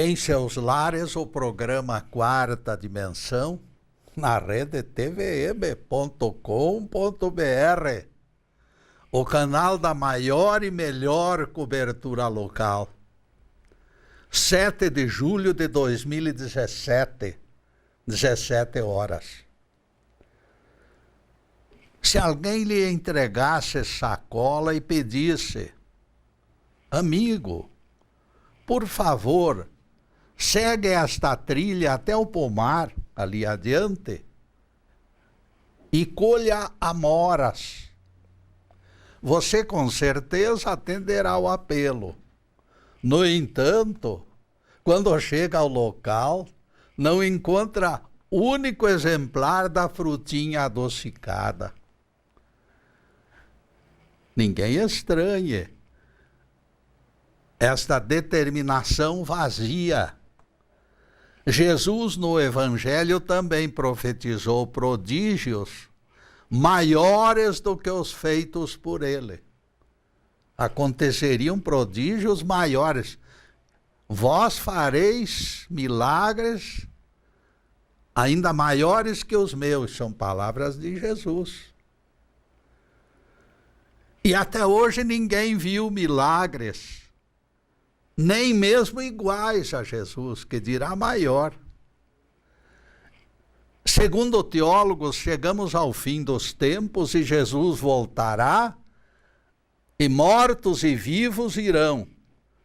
Em seus lares, o programa Quarta Dimensão, na rede tvm.com.br, o canal da maior e melhor cobertura local. 7 de julho de 2017, 17 horas. Se alguém lhe entregasse sacola e pedisse: amigo, por favor, segue esta trilha até o pomar, ali adiante, e colha amoras. Você com certeza atenderá ao apelo. No entanto, quando chega ao local, não encontra único exemplar da frutinha adocicada. Ninguém estranhe esta determinação vazia. Jesus no Evangelho também profetizou prodígios maiores do que os feitos por ele. Aconteceriam prodígios maiores. Vós fareis milagres ainda maiores que os meus, são palavras de Jesus. E até hoje ninguém viu milagres, nem mesmo iguais a Jesus, que dirá maior. Segundo teólogos, chegamos ao fim dos tempos e Jesus voltará, e mortos e vivos irão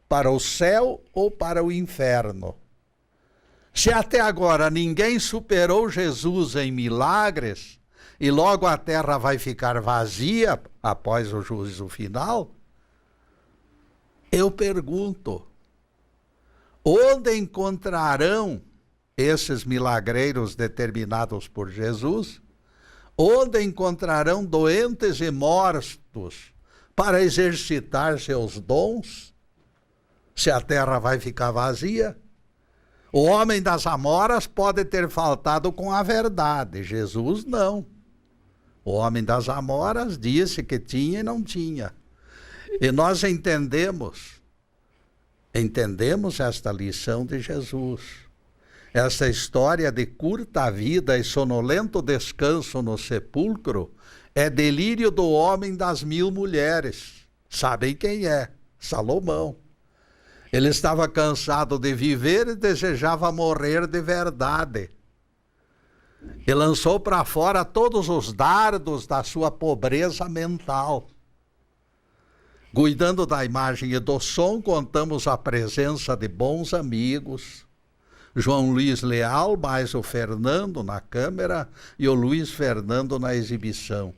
para o céu ou para o inferno. Se até agora ninguém superou Jesus em milagres, e logo a terra vai ficar vazia após o juízo final, eu pergunto: onde encontrarão esses milagreiros determinados por Jesus? Onde encontrarão doentes e mortos para exercitar seus dons, se a terra vai ficar vazia? O homem das amoras pode ter faltado com a verdade, Jesus não. O homem das amoras disse que tinha e não tinha. E nós entendemos esta lição de Jesus. Essa história de curta vida e sonolento descanso no sepulcro é delírio do homem das 1000 mulheres. Sabem quem é? Salomão. Ele estava cansado de viver e desejava morrer de verdade. E lançou para fora todos os dardos da sua pobreza mental. Cuidando da imagem e do som, contamos a presença de bons amigos. João Luiz Leal, mais o Fernando na câmera e o Luiz Fernando na exibição.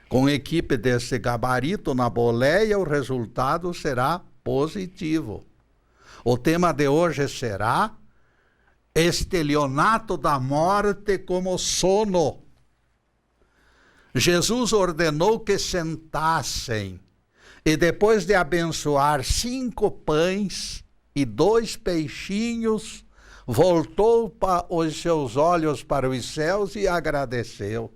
Com equipe desse gabarito na boleia, o resultado será positivo. O tema de hoje será estelionato da morte como sono. Jesus ordenou que sentassem e depois de abençoar 5 pães e 2 peixinhos, voltou os seus olhos para os céus e agradeceu.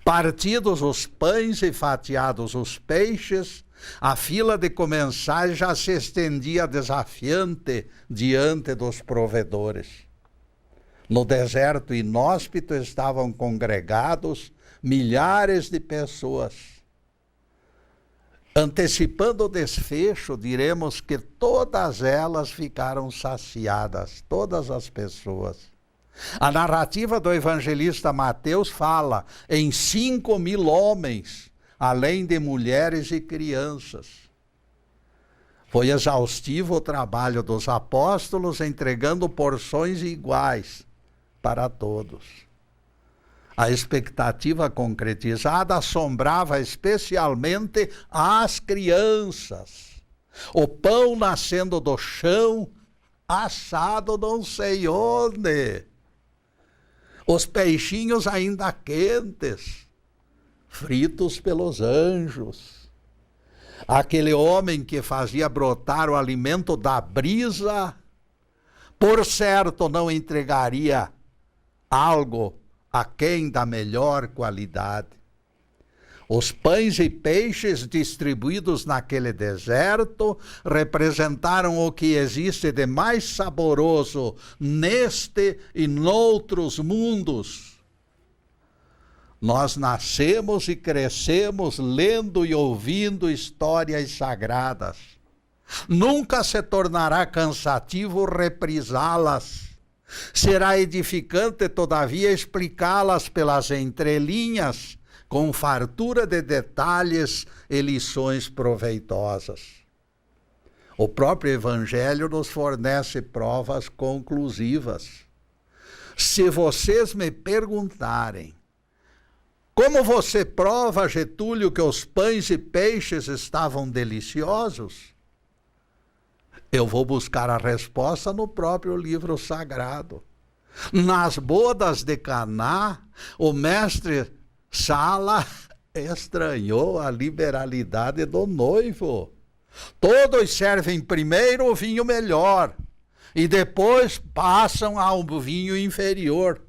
Partidos os pães e fatiados os peixes, a fila de comensais já se estendia desafiante diante dos provedores. No deserto inóspito estavam congregados milhares de pessoas. Antecipando o desfecho, diremos que todas elas ficaram saciadas, todas as pessoas. A narrativa do evangelista Mateus fala em 5.000 homens, além de mulheres e crianças. Foi exaustivo o trabalho dos apóstolos, entregando porções iguais para todos. A expectativa concretizada assombrava especialmente as crianças. O pão nascendo do chão, assado não sei onde. Os peixinhos ainda quentes, fritos pelos anjos. Aquele homem que fazia brotar o alimento da brisa, por certo não entregaria algo aquém da melhor qualidade. Os pães e peixes distribuídos naquele deserto representaram o que existe de mais saboroso neste e noutros mundos. Nós nascemos e crescemos lendo e ouvindo histórias sagradas. Nunca se tornará cansativo reprisá-las. Será edificante, todavia, explicá-las pelas entrelinhas, com fartura de detalhes e lições proveitosas. O próprio Evangelho nos fornece provas conclusivas. Se vocês me perguntarem, como você prova, Getúlio, que os pães e peixes estavam deliciosos? Eu vou buscar a resposta no próprio livro sagrado. Nas bodas de Caná, o mestre Sala estranhou a liberalidade do noivo. Todos servem primeiro o vinho melhor e depois passam ao vinho inferior.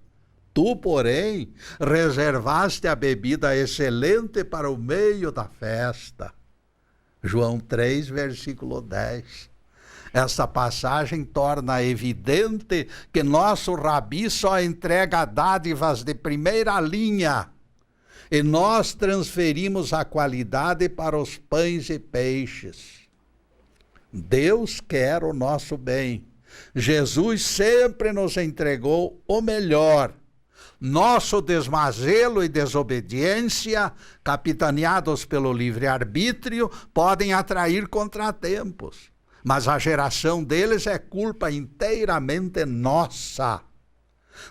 Tu, porém, reservaste a bebida excelente para o meio da festa. João 3, versículo 10. Esta passagem torna evidente que nosso rabi só entrega dádivas de primeira linha, e nós transferimos a qualidade para os pães e peixes. Deus quer o nosso bem. Jesus sempre nos entregou o melhor. Nosso desmazelo e desobediência, capitaneados pelo livre-arbítrio, podem atrair contratempos, mas a geração deles é culpa inteiramente nossa.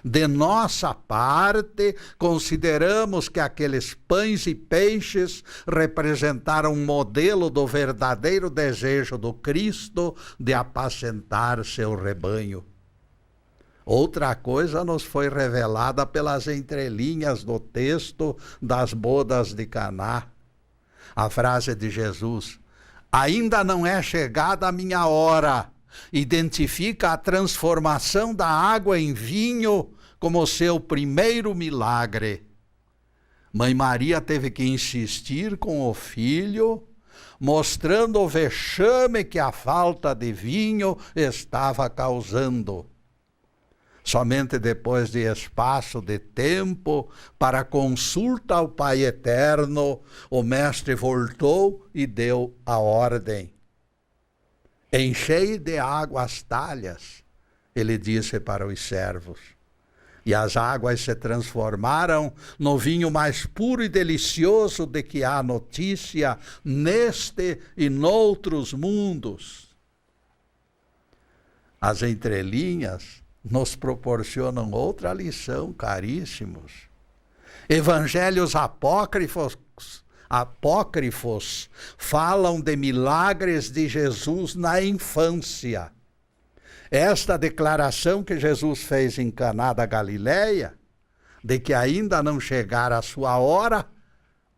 De nossa parte, consideramos que aqueles pães e peixes representaram um modelo do verdadeiro desejo do Cristo de apacentar seu rebanho. Outra coisa nos foi revelada pelas entrelinhas do texto das bodas de Caná. A frase de Jesus, ainda não é chegada a minha hora, identifica a transformação da água em vinho como seu primeiro milagre. Mãe Maria teve que insistir com o filho, mostrando o vexame que a falta de vinho estava causando. Somente depois de espaço de tempo para consulta ao Pai Eterno, o mestre voltou e deu a ordem. Enchei de água as talhas, ele disse para os servos. E as águas se transformaram no vinho mais puro e delicioso de que há notícia neste e noutros mundos. As entrelinhas nos proporcionam outra lição, caríssimos. Evangelhos apócrifos falam de milagres de Jesus na infância. Esta declaração que Jesus fez em Caná da Galileia, de que ainda não chegara a sua hora,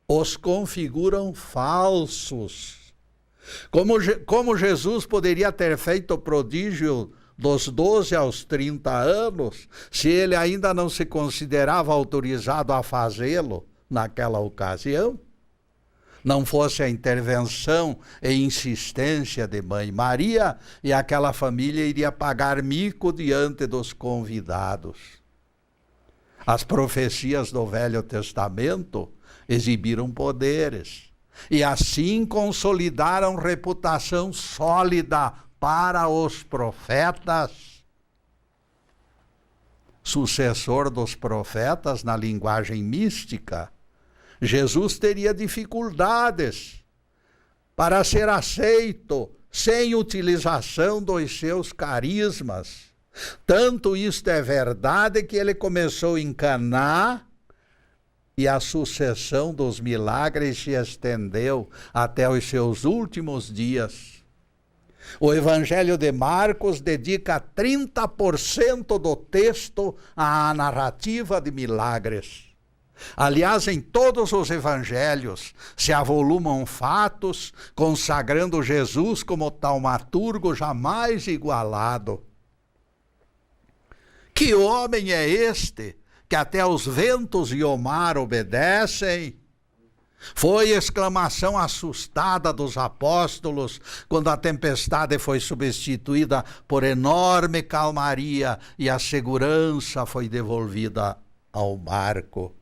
os configuram falsos. Como Jesus poderia ter feito o prodígio dos 12 aos 30 anos, se ele ainda não se considerava autorizado a fazê-lo naquela ocasião? Não fosse a intervenção e insistência de Mãe Maria, e aquela família iria pagar mico diante dos convidados. As profecias do Velho Testamento exibiram poderes, e assim consolidaram reputação sólida para os profetas. Sucessor dos profetas na linguagem mística, Jesus teria dificuldades para ser aceito sem utilização dos seus carismas. Tanto isto é verdade que ele começou em Caná e a sucessão dos milagres se estendeu até os seus últimos dias. O Evangelho de Marcos dedica 30% do texto à narrativa de milagres. Aliás, em todos os evangelhos se avolumam fatos consagrando Jesus como taumaturgo jamais igualado. Que homem é este que até os ventos e o mar obedecem? Foi exclamação assustada dos apóstolos quando a tempestade foi substituída por enorme calmaria e a segurança foi devolvida ao barco.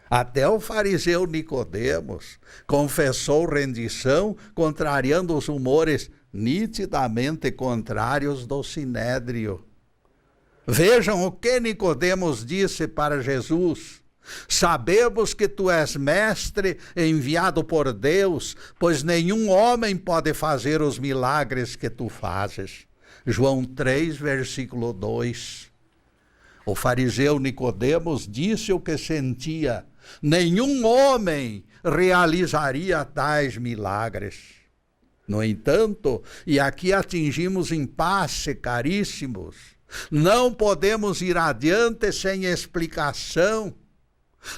Até o fariseu Nicodemos confessou rendição, contrariando os humores nitidamente contrários do Sinédrio. Vejam o que Nicodemos disse para Jesus: sabemos que tu és mestre enviado por Deus, pois nenhum homem pode fazer os milagres que tu fazes. João 3, versículo 2. O fariseu Nicodemos disse o que sentia: nenhum homem realizaria tais milagres. No entanto, e aqui atingimos impasse, caríssimos, não podemos ir adiante sem explicação.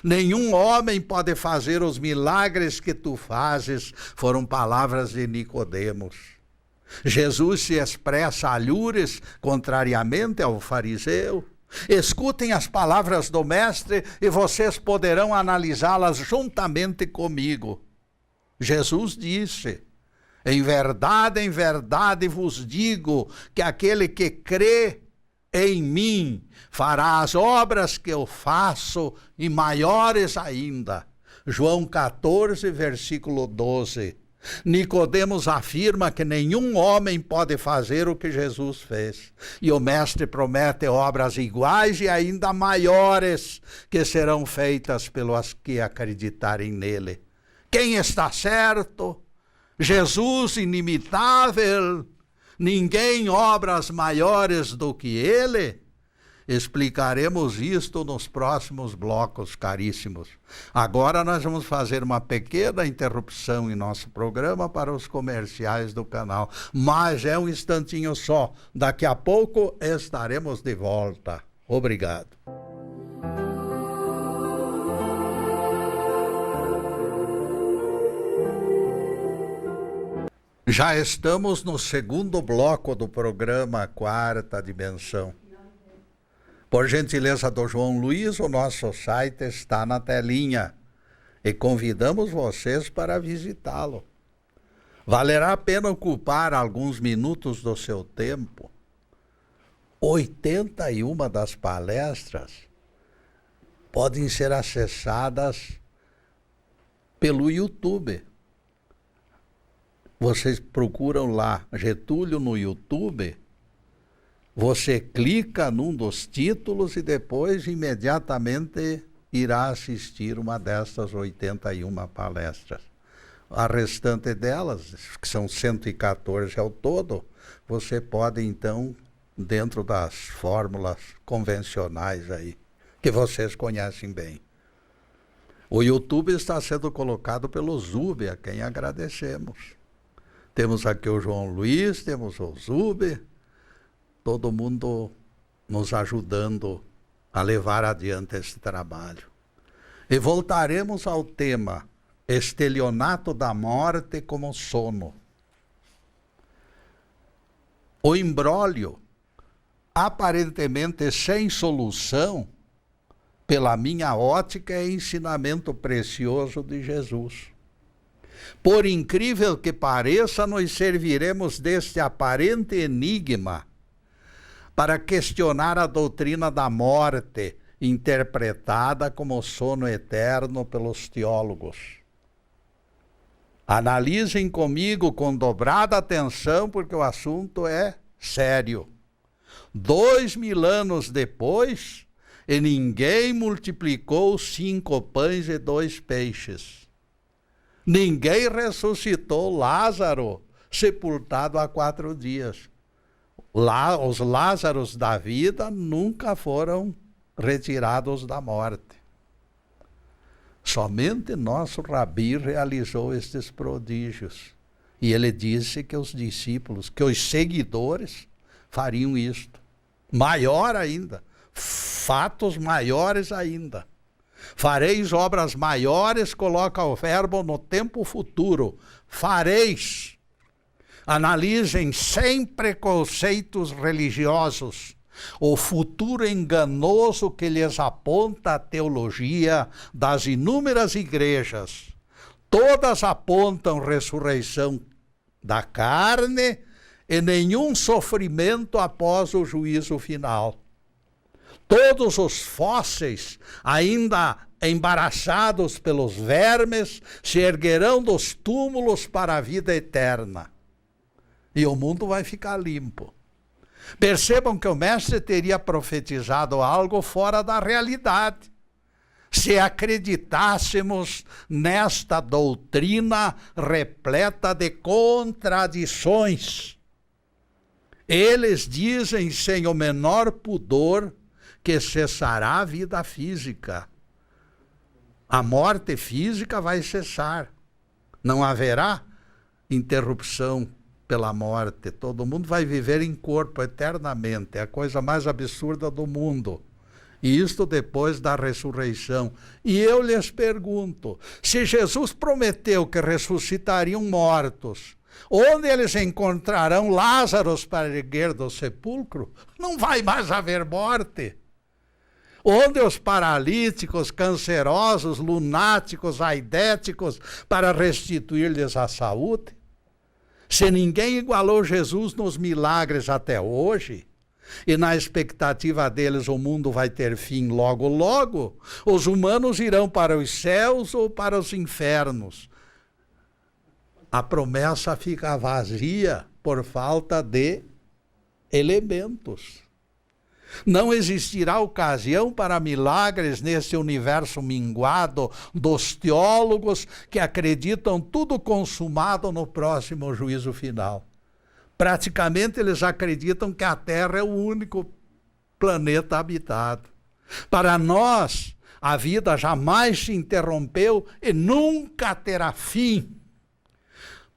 Nenhum homem pode fazer os milagres que tu fazes, foram palavras de Nicodemos. Jesus se expressa alhures, contrariamente ao fariseu. Escutem as palavras do mestre e vocês poderão analisá-las juntamente comigo. Jesus disse: em verdade vos digo que aquele que crê em mim fará as obras que eu faço e maiores ainda. João 14, versículo 12. Nicodemos afirma que nenhum homem pode fazer o que Jesus fez. E o mestre promete obras iguais e ainda maiores que serão feitas pelos que acreditarem nele. Quem está certo? Jesus inimitável. Ninguém obras maiores do que ele? Explicaremos isto nos próximos blocos, caríssimos. Agora nós vamos fazer uma pequena interrupção em nosso programa para os comerciais do canal. Mas é um instantinho só. Daqui a pouco estaremos de volta. Obrigado. Já estamos no segundo bloco do programa Quarta Dimensão. Por gentileza do João Luiz, o nosso site está na telinha e convidamos vocês para visitá-lo. Valerá a pena ocupar alguns minutos do seu tempo. 81 das palestras podem ser acessadas pelo YouTube. Vocês procuram lá Getúlio no YouTube, você clica num dos títulos e depois imediatamente irá assistir uma destas 81 palestras. A restante delas, que são 114 ao todo, você pode então, dentro das fórmulas convencionais aí, que vocês conhecem bem. O YouTube está sendo colocado pelo Zube, a quem agradecemos. Temos aqui o João Luiz, temos o Zube, todo mundo nos ajudando a levar adiante esse trabalho. E voltaremos ao tema estelionato da morte como sono. O imbróglio, aparentemente sem solução, pela minha ótica, é ensinamento precioso de Jesus. Por incrível que pareça, nós serviremos deste aparente enigma para questionar a doutrina da morte, interpretada como sono eterno pelos teólogos. Analisem comigo com dobrada atenção, porque o assunto é sério. 2000 anos depois, e ninguém multiplicou 5 pães e 2 peixes. Ninguém ressuscitou Lázaro, sepultado há 4 dias. Os Lázaros da vida nunca foram retirados da morte. Somente nosso Rabi realizou estes prodígios. E ele disse que os discípulos, que os seguidores fariam isto. Maior ainda, fatos maiores ainda. Fareis obras maiores, coloca o verbo no tempo futuro. Fareis. Analisem sem preconceitos religiosos o futuro enganoso que lhes aponta a teologia das inúmeras igrejas Todas apontam ressurreição da carne e nenhum sofrimento após o juízo final. Todos os fósseis, ainda embaraçados pelos vermes, se erguerão dos túmulos para a vida eterna. E o mundo vai ficar limpo. Percebam que o mestre teria profetizado algo fora da realidade. Se acreditássemos nesta doutrina repleta de contradições. Eles dizem sem o menor pudor que cessará a vida física. A morte física vai cessar. Não haverá interrupção pela morte. Todo mundo vai viver em corpo eternamente. É a coisa mais absurda do mundo. E isto depois da ressurreição. E eu lhes pergunto, se Jesus prometeu que ressuscitariam mortos, onde eles encontrarão Lázaro para erguer do sepulcro? Não vai mais haver morte. Onde os paralíticos, cancerosos, lunáticos, aidéticos, para restituir-lhes a saúde? Se ninguém igualou Jesus nos milagres até hoje, e na expectativa deles o mundo vai ter fim logo, logo, os humanos irão para os céus ou para os infernos. A promessa fica vazia por falta de elementos. Não existirá ocasião para milagres nesse universo minguado dos teólogos que acreditam tudo consumado no próximo juízo final. Praticamente eles acreditam que a Terra é o único planeta habitado. Para nós, a vida jamais se interrompeu e nunca terá fim.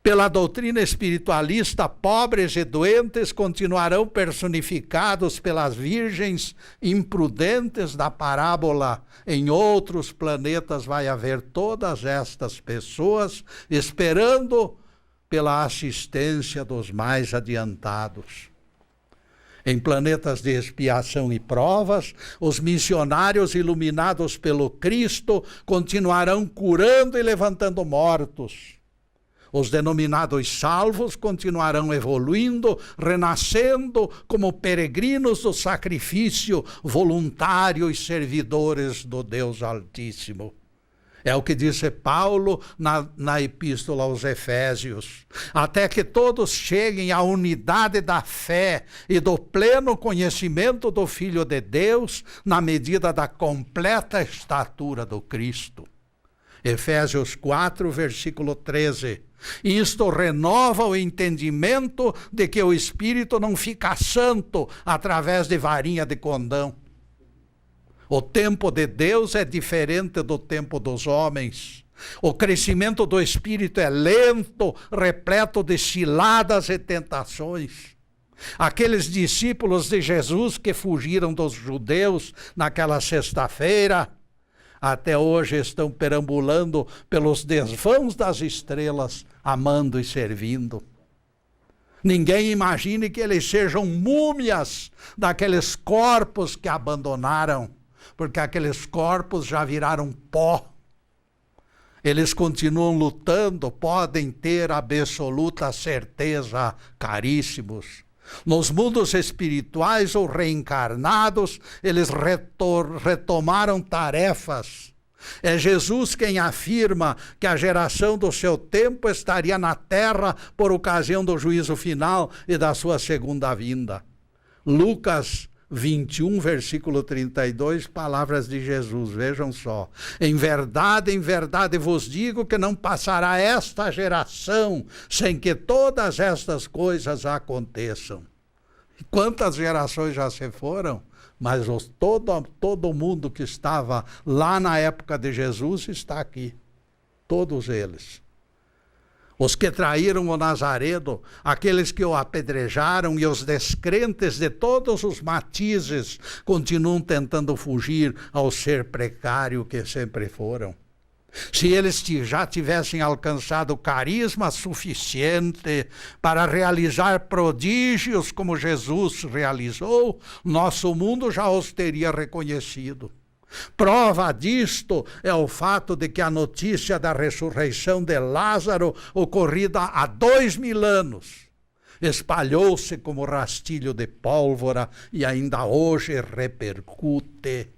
Pela doutrina espiritualista, pobres e doentes continuarão personificados pelas virgens imprudentes da parábola. Em outros planetas vai haver todas estas pessoas esperando pela assistência dos mais adiantados. Em planetas de expiação e provas, os missionários iluminados pelo Cristo continuarão curando e levantando mortos. Os denominados salvos continuarão evoluindo, renascendo como peregrinos do sacrifício, voluntários e servidores do Deus Altíssimo. É o que disse Paulo na Epístola aos Efésios. Até que todos cheguem à unidade da fé e do pleno conhecimento do Filho de Deus, na medida da completa estatura do Cristo. Efésios 4, versículo 13. Isto renova o entendimento de que o Espírito não fica santo através de varinha de condão. O tempo de Deus é diferente do tempo dos homens. O crescimento do Espírito é lento, repleto de ciladas e tentações. Aqueles discípulos de Jesus que fugiram dos judeus naquela sexta-feira, até hoje estão perambulando pelos desvãos das estrelas, amando e servindo. Ninguém imagine que eles sejam múmias daqueles corpos que abandonaram, porque aqueles corpos já viraram pó. Eles continuam lutando, podem ter absoluta certeza, caríssimos. Nos mundos espirituais ou reencarnados, eles retomaram tarefas. É Jesus quem afirma que a geração do seu tempo estaria na terra por ocasião do juízo final e da sua segunda vinda. Lucas 21, versículo 32, palavras de Jesus, vejam só. Em verdade vos digo que não passará esta geração sem que todas estas coisas aconteçam. Quantas gerações já se foram? Mas todo mundo que estava lá na época de Jesus está aqui. Todos eles. Os que traíram o Nazareno, aqueles que o apedrejaram e os descrentes de todos os matizes continuam tentando fugir ao ser precário que sempre foram. Se eles já tivessem alcançado carisma suficiente para realizar prodígios como Jesus realizou, nosso mundo já os teria reconhecido. Prova disto é o fato de que a notícia da ressurreição de Lázaro, ocorrida há 2000 anos, espalhou-se como rastilho de pólvora e ainda hoje repercute.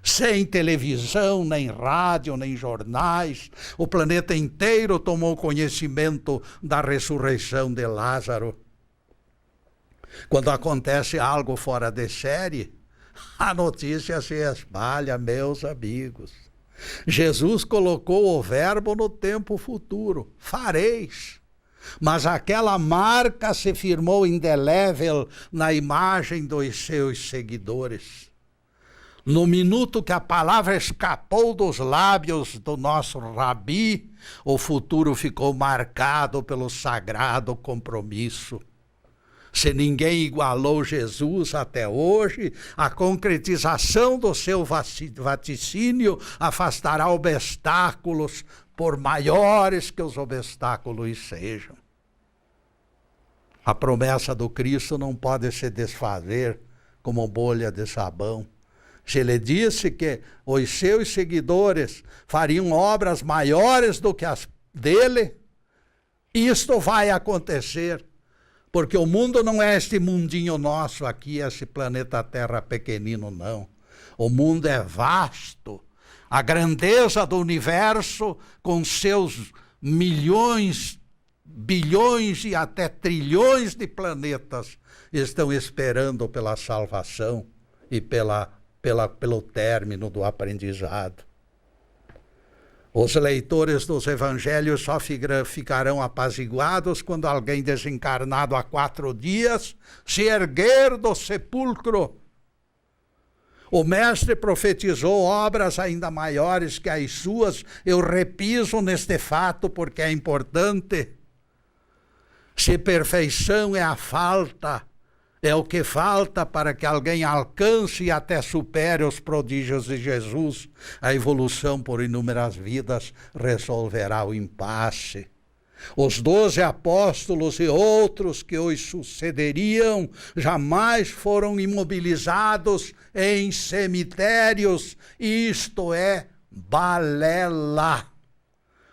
Sem televisão, nem rádio, nem jornais, o planeta inteiro tomou conhecimento da ressurreição de Lázaro. Quando acontece algo fora de série, a notícia se espalha, meus amigos. Jesus colocou o verbo no tempo futuro, fareis. Mas aquela marca se firmou indelével na imagem dos seus seguidores. No minuto que a palavra escapou dos lábios do nosso rabi, o futuro ficou marcado pelo sagrado compromisso. Se ninguém igualou Jesus até hoje, a concretização do seu vaticínio afastará obstáculos, por maiores que os obstáculos sejam. A promessa do Cristo não pode se desfazer como bolha de sabão. Se ele disse que os seus seguidores fariam obras maiores do que as dele, isto vai acontecer. Porque o mundo não é este mundinho nosso aqui, esse planeta Terra pequenino, não. O mundo é vasto. A grandeza do universo, com seus milhões, bilhões e até trilhões de planetas, estão esperando pela salvação e pelo término do aprendizado. Os leitores dos evangelhos só ficarão apaziguados quando alguém desencarnado há 4 dias se erguer do sepulcro. O mestre profetizou obras ainda maiores que as suas. Eu repiso neste fato porque é importante. Se perfeição é a falta, é o que falta para que alguém alcance e até supere os prodígios de Jesus, a evolução por inúmeras vidas resolverá o impasse. Os 12 apóstolos e outros que os sucederiam jamais foram imobilizados em cemitérios, isto é, balela.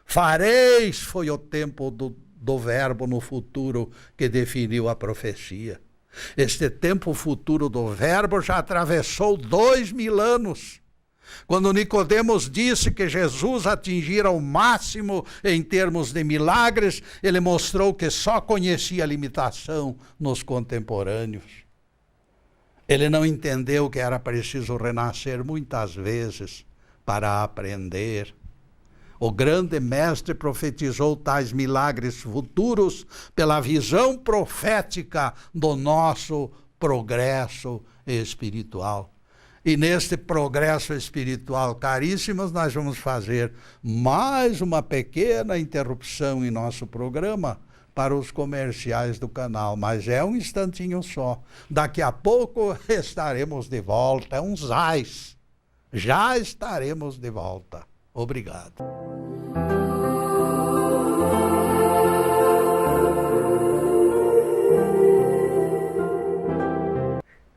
Fareis foi o tempo do verbo no futuro que definiu a profecia. Este tempo futuro do verbo já atravessou 2000 anos. Quando Nicodemos disse que Jesus atingira o máximo em termos de milagres, ele mostrou que só conhecia a limitação nos contemporâneos. Ele não entendeu que era preciso renascer muitas vezes para aprender. O grande mestre profetizou tais milagres futuros pela visão profética do nosso progresso espiritual. E neste progresso espiritual, caríssimos, nós vamos fazer mais uma pequena interrupção em nosso programa para os comerciais do canal, mas é um instantinho só. Daqui a pouco estaremos de volta, é um zais. Já estaremos de volta. Obrigado.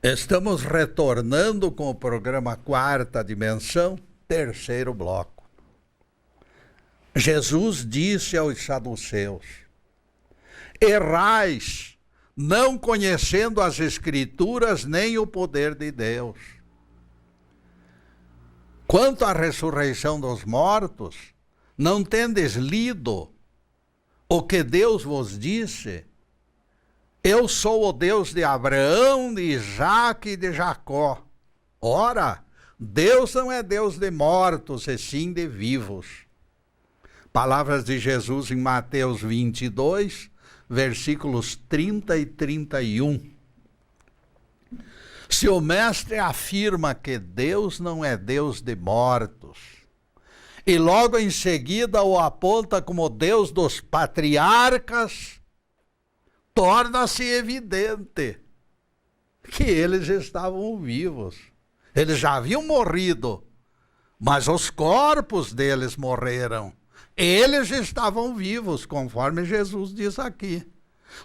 Estamos retornando com o programa Quarta Dimensão, terceiro bloco. Jesus disse aos saduceus: errais, não conhecendo as Escrituras nem o poder de Deus. Quanto à ressurreição dos mortos, não tendes lido o que Deus vos disse? Eu sou o Deus de Abraão, de Isaque e de Jacó. Ora, Deus não é Deus de mortos, e sim de vivos. Palavras de Jesus em Mateus 22, versículos 30 e 31. Se o mestre afirma que Deus não é Deus de mortos, e logo em seguida o aponta como Deus dos patriarcas, torna-se evidente que eles estavam vivos. Eles já haviam morrido, mas os corpos deles morreram. Eles estavam vivos, conforme Jesus diz aqui.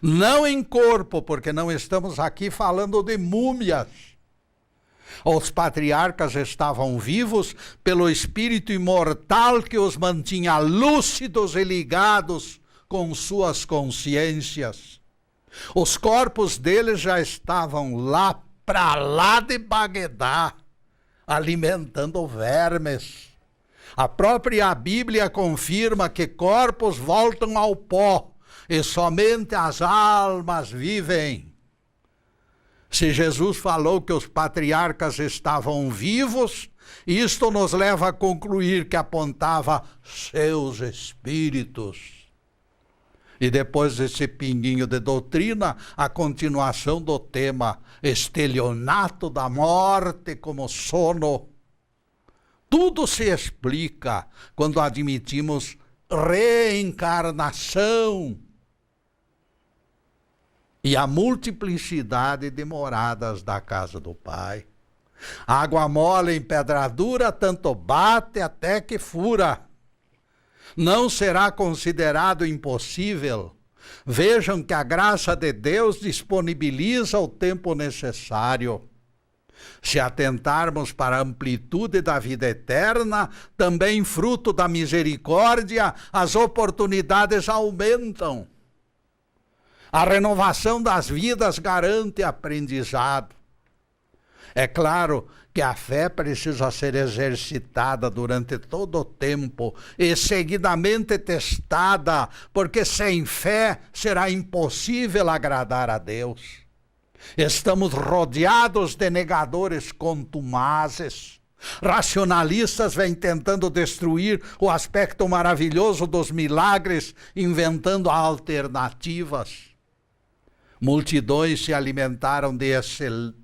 Não em corpo, porque não estamos aqui falando de múmias. Os patriarcas estavam vivos pelo espírito imortal que os mantinha lúcidos e ligados com suas consciências. Os corpos deles já estavam lá para lá de Bagdá, alimentando vermes. A própria Bíblia confirma que corpos voltam ao pó e somente as almas vivem. Se Jesus falou que os patriarcas estavam vivos, isto nos leva a concluir que apontava seus espíritos. E depois desse pinguinho de doutrina, a continuação do tema estelionato da morte como sono. Tudo se explica quando admitimos reencarnação e a multiplicidade de moradas da casa do Pai. Água mole em pedra dura, tanto bate até que fura. Não será considerado impossível. Vejam que a graça de Deus disponibiliza o tempo necessário. Se atentarmos para a amplitude da vida eterna, também fruto da misericórdia, as oportunidades aumentam. A renovação das vidas garante aprendizado. É claro que a fé precisa ser exercitada durante todo o tempo e seguidamente testada, porque sem fé será impossível agradar a Deus. Estamos rodeados de negadores contumazes. Racionalistas vêm tentando destruir o aspecto maravilhoso dos milagres, inventando alternativas. Multidões se alimentaram de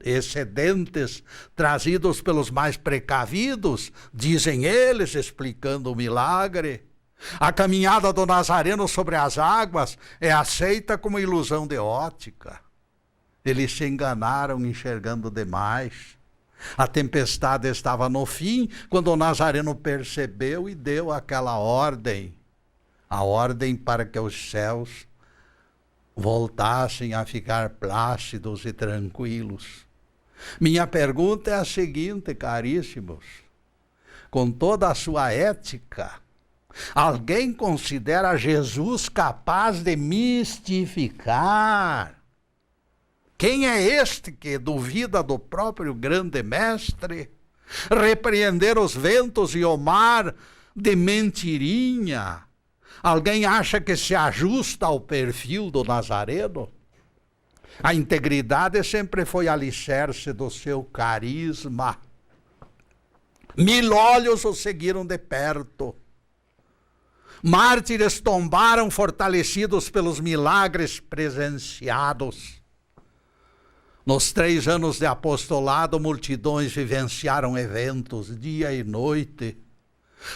excedentes trazidos pelos mais precavidos, dizem eles, explicando o milagre. A caminhada do Nazareno sobre as águas é aceita como ilusão de ótica. Eles se enganaram enxergando demais. A tempestade estava no fim quando o Nazareno percebeu e deu aquela ordem. A ordem para que os céus voltassem a ficar plácidos e tranquilos. Minha pergunta é a seguinte, caríssimos. Com toda a sua ética, alguém considera Jesus capaz de mistificar? Quem é este que duvida do próprio grande mestre? Repreender os ventos e o mar de mentirinha? Alguém acha que se ajusta ao perfil do Nazareno? A integridade sempre foi alicerce do seu carisma. 1000 olhos o seguiram de perto. Mártires tombaram fortalecidos pelos milagres presenciados. Nos 3 anos de apostolado, multidões vivenciaram eventos dia e noite.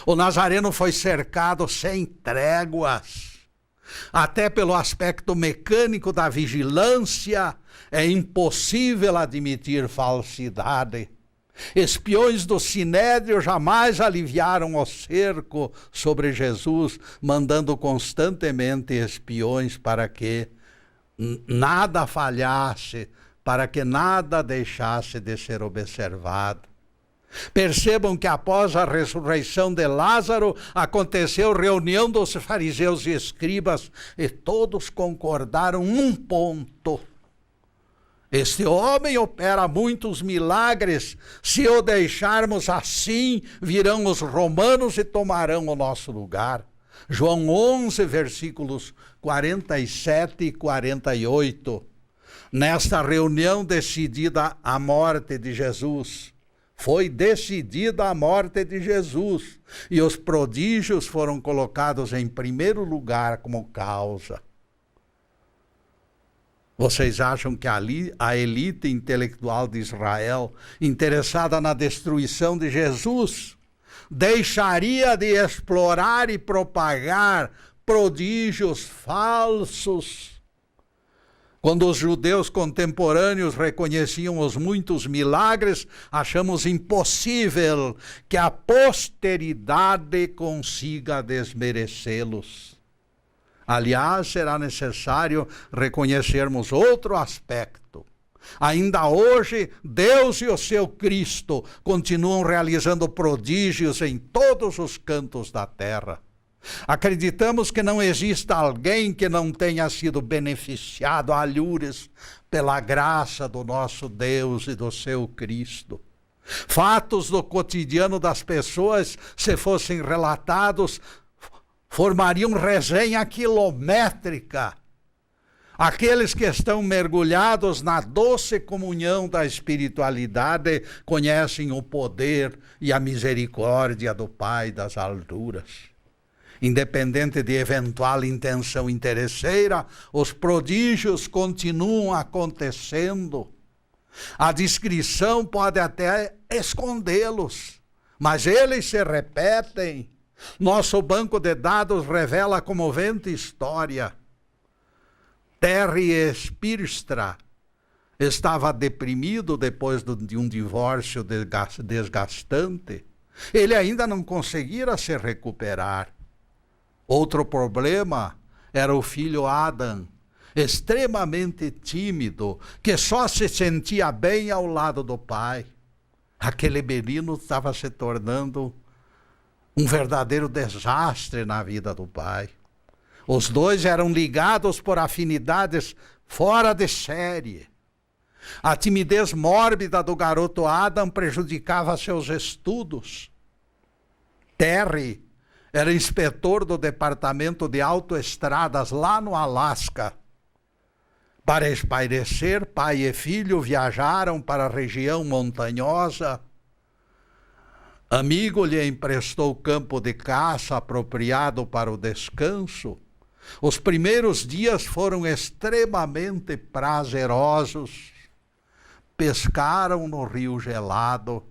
O Nazareno foi cercado sem tréguas. Até pelo aspecto mecânico da vigilância, é impossível admitir falsidade. Espiões do Sinédrio jamais aliviaram o cerco sobre Jesus, mandando constantemente espiões para que nada falhasse, para que nada deixasse de ser observado. Percebam que após a ressurreição de Lázaro, aconteceu reunião dos fariseus e escribas, e todos concordaram num ponto. Este homem opera muitos milagres. Se o deixarmos assim, virão os romanos e tomarão o nosso lugar. João 11, versículos 47 e 48. Nesta reunião decidida a morte de Jesus, foi decidida a morte de Jesus, e os prodígios foram colocados em primeiro lugar como causa. Vocês acham que a elite intelectual de Israel, interessada na destruição de Jesus, deixaria de explorar e propagar prodígios falsos? Quando os judeus contemporâneos reconheciam os muitos milagres, achamos impossível que a posteridade consiga desmerecê-los. Aliás, será necessário reconhecermos outro aspecto. Ainda hoje, Deus e o seu Cristo continuam realizando prodígios em todos os cantos da terra. Acreditamos que não exista alguém que não tenha sido beneficiado a alhures pela graça do nosso Deus e do seu Cristo. Fatos do cotidiano das pessoas, se fossem relatados, formariam resenha quilométrica. Aqueles que estão mergulhados na doce comunhão da espiritualidade conhecem o poder e a misericórdia do Pai das alturas. Independente de eventual intenção interesseira, os prodígios continuam acontecendo. A descrição pode até escondê-los, mas eles se repetem. Nosso banco de dados revela a comovente história. Terry Spirstra estava deprimido depois de um divórcio desgastante. Ele ainda não conseguira se recuperar. Outro problema era o filho Adam, extremamente tímido, que só se sentia bem ao lado do pai. Aquele menino estava se tornando um verdadeiro desastre na vida do pai. Os dois eram ligados por afinidades fora de série. A timidez mórbida do garoto Adam prejudicava seus estudos. Terry era inspetor do departamento de autoestradas lá no Alasca. Para espairecer, pai e filho viajaram para a região montanhosa. Amigo lhe emprestou campo de caça apropriado para o descanso. Os primeiros dias foram extremamente prazerosos. Pescaram no rio gelado.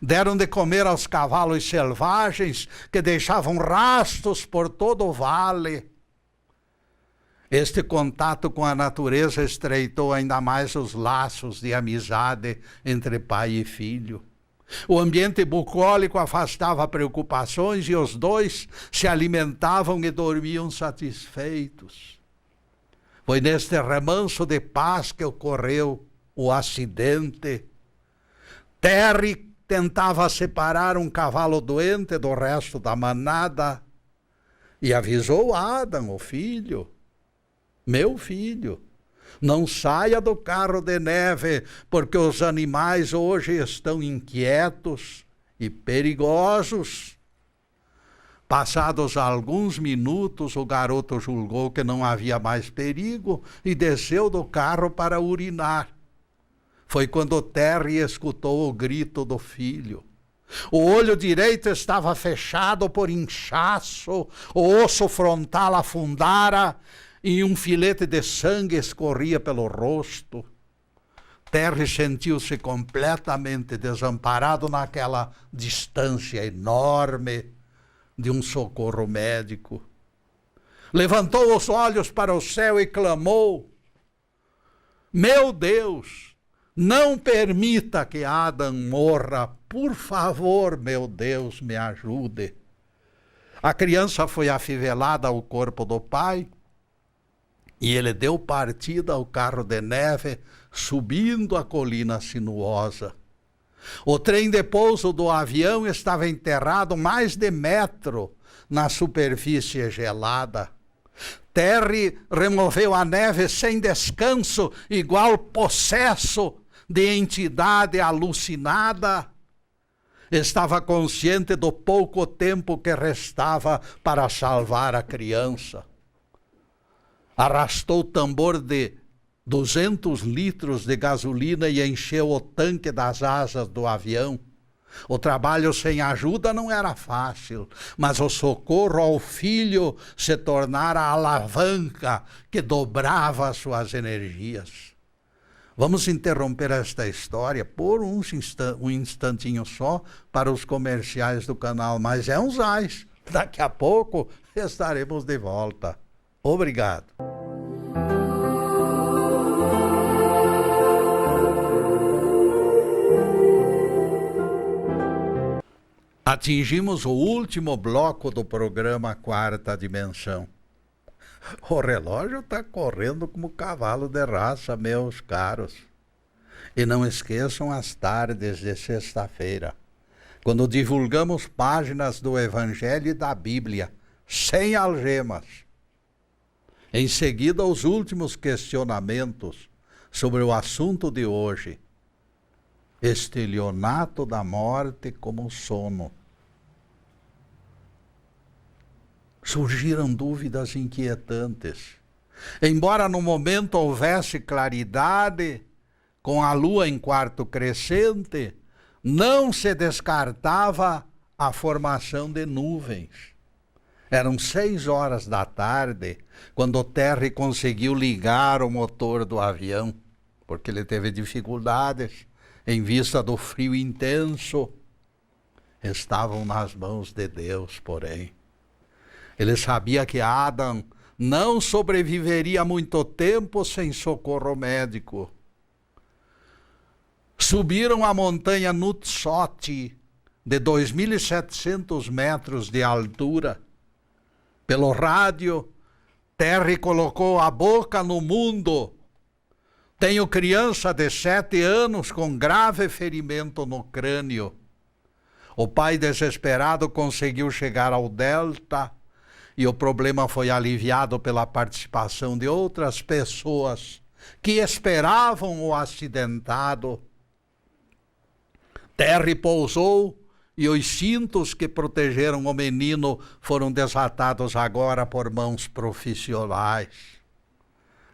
Deram de comer aos cavalos selvagens que deixavam rastros por todo o vale. Este contato com a natureza estreitou ainda mais os laços de amizade entre pai e filho. O ambiente bucólico afastava preocupações e os dois se alimentavam e dormiam satisfeitos. Foi neste remanso de paz que ocorreu o acidente. Terry tentava separar um cavalo doente do resto da manada e avisou Adam, o filho: meu filho, não saia do carro de neve, porque os animais hoje estão inquietos e perigosos. Passados alguns minutos, o garoto julgou que não havia mais perigo e desceu do carro para urinar. Foi quando Terry escutou o grito do filho. O olho direito estava fechado por inchaço, o osso frontal afundara e um filete de sangue escorria pelo rosto. Terry sentiu-se completamente desamparado naquela distância enorme de um socorro médico. Levantou os olhos para o céu e clamou: meu Deus, não permita que Adam morra. Por favor, meu Deus, me ajude. A criança foi afivelada ao corpo do pai e ele deu partida ao carro de neve, subindo a colina sinuosa. O trem de pouso do avião estava enterrado mais de metro na superfície gelada. Terry removeu a neve sem descanso, igual possesso de entidade alucinada. Estava consciente do pouco tempo que restava para salvar a criança. Arrastou o tambor de 200 litros de gasolina e encheu o tanque das asas do avião. O trabalho sem ajuda não era fácil, mas o socorro ao filho se tornara a alavanca que dobrava suas energias. Vamos interromper esta história por um instantinho só para os comerciais do canal, mas é um zais. Daqui a pouco estaremos de volta. Obrigado. Atingimos o último bloco do programa Quarta Dimensão. O relógio está correndo como cavalo de raça, meus caros. E não esqueçam as tardes de sexta-feira, quando divulgamos páginas do Evangelho e da Bíblia, sem algemas. Em seguida, os últimos questionamentos sobre o assunto de hoje. Estelionato da morte como sono. Surgiram dúvidas inquietantes. Embora no momento houvesse claridade, com a lua em quarto crescente, não se descartava a formação de nuvens. Eram 6 horas da tarde, quando o Terry conseguiu ligar o motor do avião, porque ele teve dificuldades em vista do frio intenso. Estavam nas mãos de Deus, porém. Ele sabia que Adam não sobreviveria muito tempo sem socorro médico. Subiram a montanha Nutsot, de 2.700 metros de altura. Pelo rádio, Terry colocou a boca no mundo. Tenho criança de 7 anos com grave ferimento no crânio. O pai, desesperado, conseguiu chegar ao Delta e o problema foi aliviado pela participação de outras pessoas que esperavam o acidentado. Terry pousou e os cintos que protegeram o menino foram desatados agora por mãos profissionais.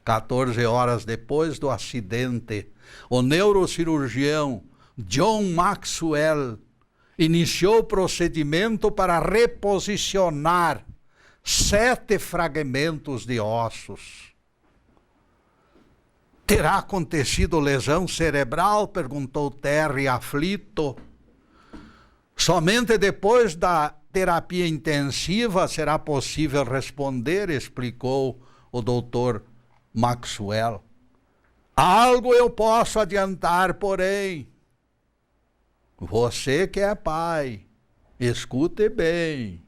14 horas depois do acidente, o neurocirurgião John Maxwell iniciou o procedimento para reposicionar 7 fragmentos de ossos. Terá acontecido lesão cerebral? Perguntou Terry, aflito. Somente depois da terapia intensiva será possível responder, explicou o doutor Maxwell. Algo eu posso adiantar, porém. Você que é pai, escute bem.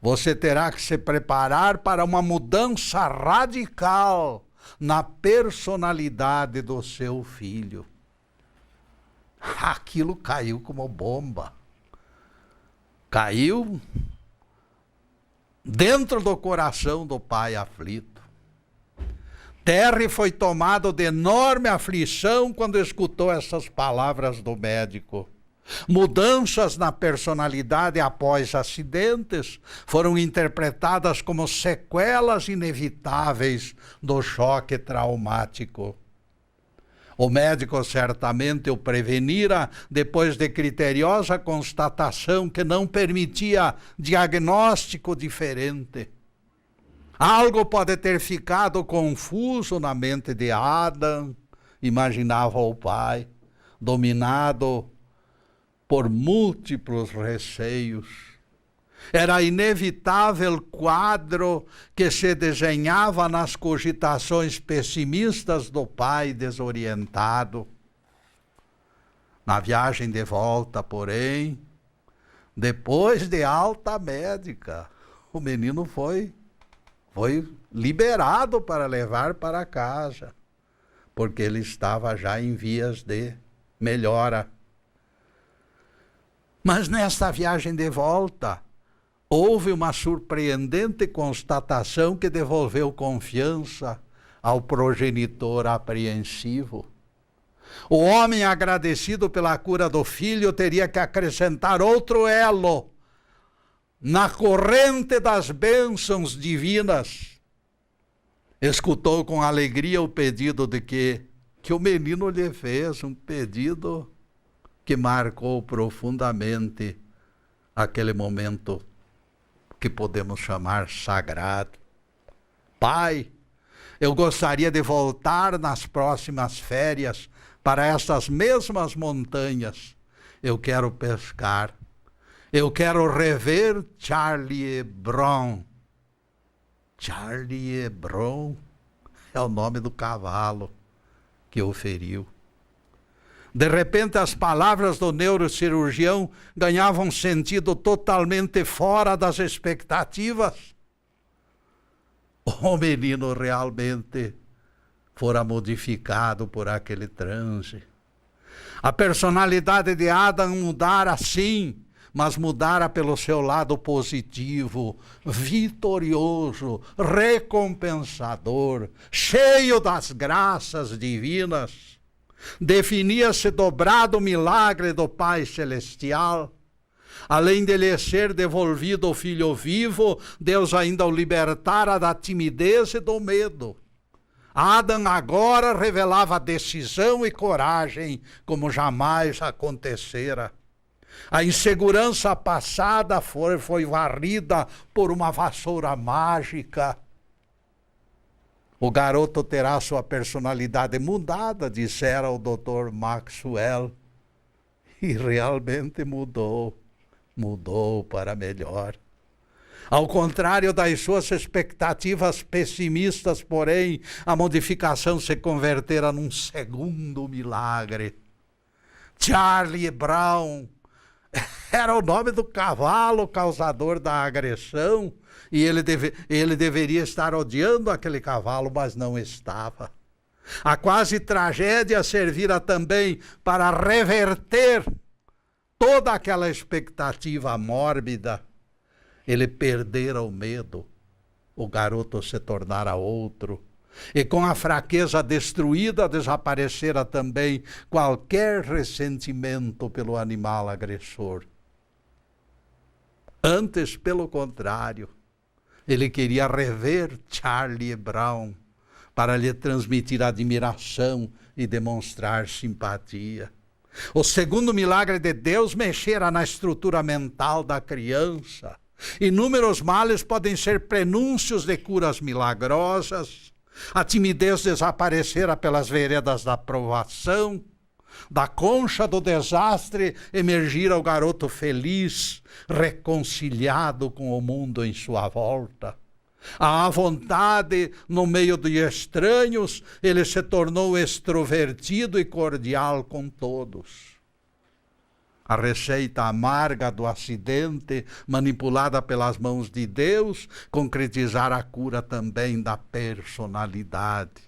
Você terá que se preparar para uma mudança radical na personalidade do seu filho. Aquilo caiu como bomba. Caiu dentro do coração do pai aflito. Terry foi tomado de enorme aflição quando escutou essas palavras do médico. Mudanças na personalidade após acidentes foram interpretadas como sequelas inevitáveis do choque traumático. O médico certamente o prevenira depois de criteriosa constatação que não permitia diagnóstico diferente. Algo pode ter ficado confuso na mente de Adam, imaginava o pai, dominado por múltiplos receios. Era inevitável quadro que se desenhava nas cogitações pessimistas do pai desorientado. Na viagem de volta, porém, depois de alta médica, o menino foi liberado para levar para casa, porque ele estava já em vias de melhora. Mas nesta viagem de volta, houve uma surpreendente constatação que devolveu confiança ao progenitor apreensivo. O homem agradecido pela cura do filho teria que acrescentar outro elo na corrente das bênçãos divinas. Escutou com alegria o pedido de que o menino lhe fez, um pedido que marcou profundamente aquele momento que podemos chamar sagrado. Pai, eu gostaria de voltar nas próximas férias para essas mesmas montanhas. Eu quero pescar. Eu quero rever Charlie Hebron. Charlie Hebron é o nome do cavalo que o feriu. De repente, as palavras do neurocirurgião ganhavam sentido totalmente fora das expectativas. O menino realmente fora modificado por aquele transe. A personalidade de Adão mudara sim, mas mudara pelo seu lado positivo, vitorioso, recompensador, cheio das graças divinas. Definia-se dobrado o milagre do Pai Celestial. Além de lhe ser devolvido o filho vivo, Deus ainda o libertara da timidez e do medo. Adão agora revelava decisão e coragem como jamais acontecera. A insegurança passada foi varrida por uma vassoura mágica. O garoto terá sua personalidade mudada, dissera o Dr. Maxwell. E realmente mudou para melhor. Ao contrário das suas expectativas pessimistas, porém, a modificação se convertera num segundo milagre. Charlie Brown era o nome do cavalo causador da agressão, e ele deveria estar odiando aquele cavalo, mas não estava. A quase tragédia servira também para reverter toda aquela expectativa mórbida. Ele perdera o medo, o garoto se tornara outro, e com a fraqueza destruída desaparecera também qualquer ressentimento pelo animal agressor. Antes, pelo contrário, ele queria rever Charlie Brown para lhe transmitir admiração e demonstrar simpatia. O segundo milagre de Deus mexera na estrutura mental da criança. Inúmeros males podem ser prenúncios de curas milagrosas. A timidez desaparecera pelas veredas da provação. Da concha do desastre emergira o garoto feliz, reconciliado com o mundo em sua volta. À vontade, no meio de estranhos, ele se tornou extrovertido e cordial com todos. A receita amarga do acidente, manipulada pelas mãos de Deus, concretizara a cura também da personalidade.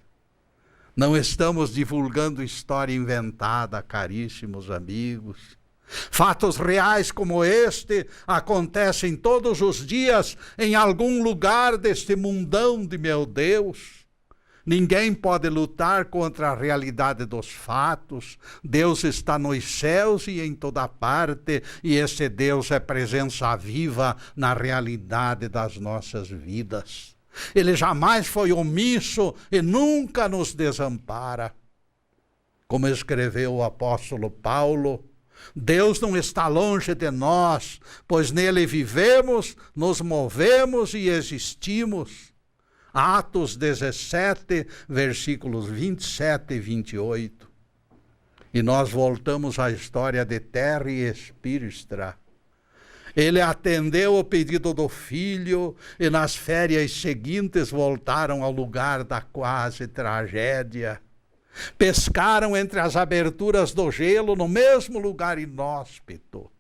Não estamos divulgando história inventada, caríssimos amigos. Fatos reais como este acontecem todos os dias em algum lugar deste mundão de meu Deus. Ninguém pode lutar contra a realidade dos fatos. Deus está nos céus e em toda parte, e esse Deus é presença viva na realidade das nossas vidas. Ele jamais foi omisso e nunca nos desampara. Como escreveu o apóstolo Paulo, Deus não está longe de nós, pois nele vivemos, nos movemos e existimos. Atos 17, versículos 27 e 28. E nós voltamos à história de Terry Speerstra. Ele atendeu o pedido do filho e nas férias seguintes voltaram ao lugar da quase tragédia. Pescaram entre as aberturas do gelo no mesmo lugar inóspito.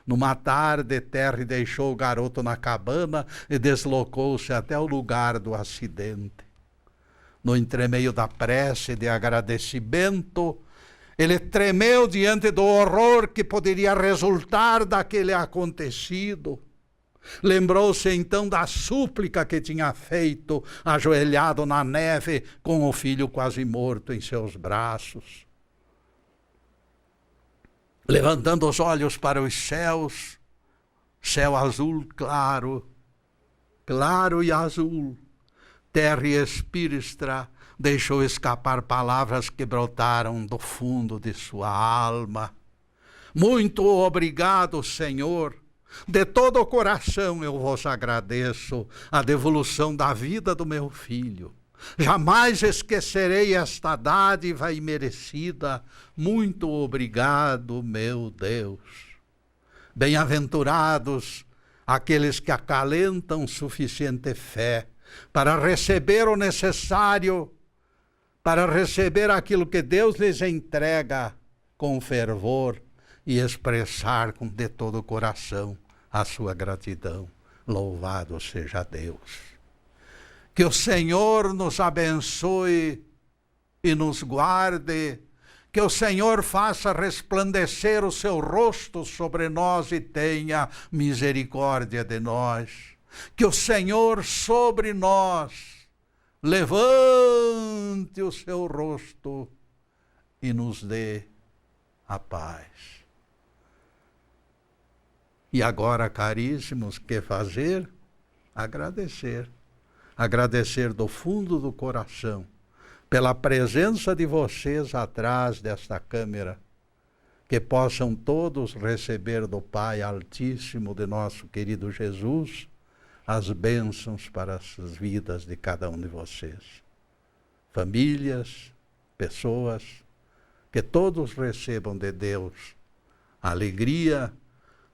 Numa tarde, Terry deixou o garoto na cabana e deslocou-se até o lugar do acidente. No entremeio da prece de agradecimento, ele tremeu diante do horror que poderia resultar daquele acontecido. Lembrou-se então da súplica que tinha feito, ajoelhado na neve, com o filho quase morto em seus braços. Levantando os olhos para os céus, céu azul claro, claro e azul, Terry Speerstra deixou escapar palavras que brotaram do fundo de sua alma. Muito obrigado, Senhor. De todo o coração eu vos agradeço a devolução da vida do meu filho. Jamais esquecerei esta dádiva imerecida. Muito obrigado, meu Deus. Bem-aventurados aqueles que acalentam suficiente fé para receber o necessário, para receber aquilo que Deus lhes entrega com fervor e expressar de todo o coração a sua gratidão. Louvado seja Deus. Que o Senhor nos abençoe e nos guarde, Que o Senhor faça resplandecer o seu rosto sobre nós e tenha misericórdia de nós. Que o Senhor sobre nós levante o seu rosto e nos dê a paz. E agora, caríssimos, que fazer? Agradecer. Agradecer do fundo do coração pela presença de vocês atrás desta câmera, que possam todos receber do Pai Altíssimo de nosso querido Jesus as bênçãos para as vidas de cada um de vocês. Famílias, pessoas, que todos recebam de Deus alegria,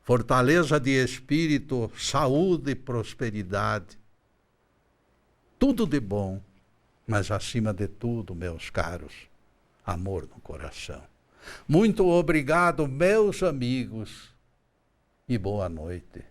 fortaleza de espírito, saúde e prosperidade. Tudo de bom. Mas, acima de tudo, meus caros, amor no coração. Muito obrigado, meus amigos, e boa noite.